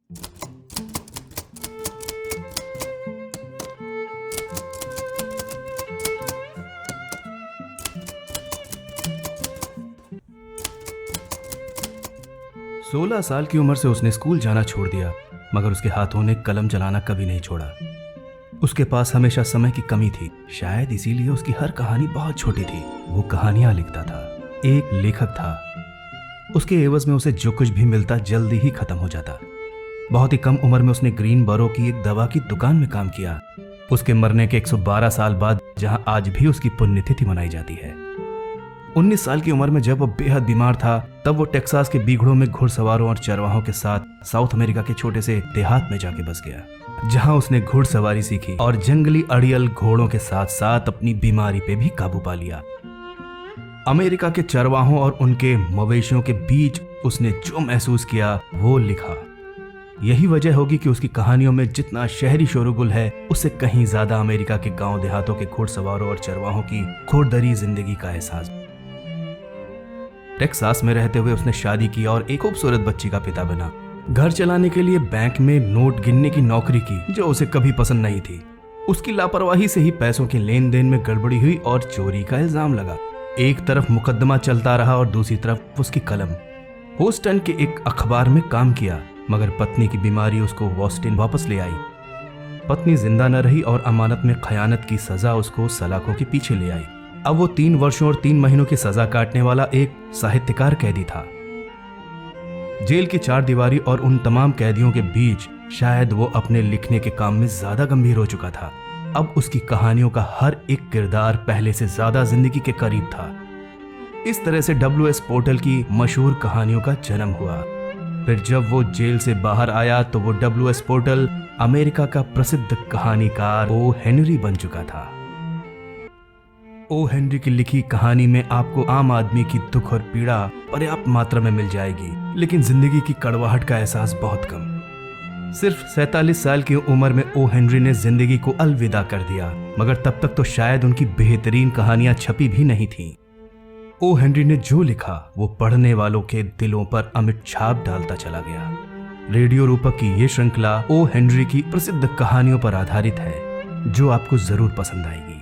16 साल की उम्र से उसने स्कूल जाना छोड़ दिया, मगर उसके हाथों ने कलम चलाना कभी नहीं छोड़ा। उसके पास हमेशा समय की कमी थी, शायद इसीलिए उसकी हर कहानी बहुत छोटी थी। वो कहानियां लिखता था, एक लेखक था। उसके एवज में उसे जो कुछ भी मिलता जल्दी ही खत्म हो जाता। बहुत ही कम उम्र में उसने ग्रीन बरो की एक दवा की दुकान में काम किया। उसके मरने के 112 साल बाद, जहां आज भी उसकी पुण्यतिथि मनाई जाती है। 19 साल की उम्र में जब वो बेहद बीमार था, तब वो टेक्सास के बीगड़ों में घुड़सवारों और चरवाहों के साथ साउथ अमेरिका के छोटे से देहात में जाके बस गया, जहां उसने घुड़सवारी सीखी और जंगली अड़ियल घोड़ों के साथ साथ अपनी बीमारी पे भी काबू पा लिया। अमेरिका के चरवाहों और उनके मवेशियों के बीच उसने जो महसूस किया वो लिखा। यही वजह होगी कि उसकी कहानियों में जितना शहरी शोरगुल है, उससे कहीं ज्यादा अमेरिका के गांव देहातों के घुड़सवारों और चरवाहों की घोड़दरी जिंदगी का एहसास। टेक्सास में रहते हुए उसने शादी की और एक खूबसूरत बच्ची का पिता बना। घर चलाने के लिए बैंक में नोट गिनने की नौकरी की, जो उसे कभी पसंद नहीं थी। उसकी लापरवाही से ही पैसों के लेन देन में गड़बड़ी हुई और चोरी का इल्जाम लगा। एक तरफ मुकदमा चलता रहा और दूसरी तरफ उसकी कलम। बोस्टन के एक अखबार में काम किया, मगर पत्नी की बीमारी उसको बॉस्टन वापस ले आई। पत्नी जिंदा न रही और अमानत में खयानत की सजा उसको सलाखों के पीछे ले आई। अब वो 3 वर्षों और 3 महीनों की सजा काटने वाला एक साहित्यकार कैदी था। जेल की 4 दीवारी और उन तमाम कैदियों के बीच शायद वो अपने लिखने के काम में ज्यादा गंभीर हो चुका था। अब उसकी कहानियों का हर एक किरदार पहले से ज्यादा जिंदगी के करीब था। इस तरह से W.S. पोर्टल की मशहूर कहानियों का जन्म हुआ। फिर जब वो जेल से बाहर आया तो वो W.S. पोर्टल अमेरिका का प्रसिद्ध कहानीकार ओ हेनरी बन चुका था। ओ हेनरी की लिखी कहानी में आपको आम आदमी की दुख और पीड़ा पर्याप्त मात्रा में मिल जाएगी, लेकिन जिंदगी की कड़वाहट का एहसास बहुत कम। सिर्फ 47 साल की उम्र में ओ हेनरी ने जिंदगी को अलविदा कर दिया, मगर तब तक तो शायद उनकी बेहतरीन कहानियां छपी भी नहीं थीं। ओ हेनरी ने जो लिखा वो पढ़ने वालों के दिलों पर अमिट छाप डालता चला गया। रेडियो रूपक की ये श्रृंखला ओ हेनरी की प्रसिद्ध कहानियों पर आधारित है, जो आपको जरूर पसंद आएगी।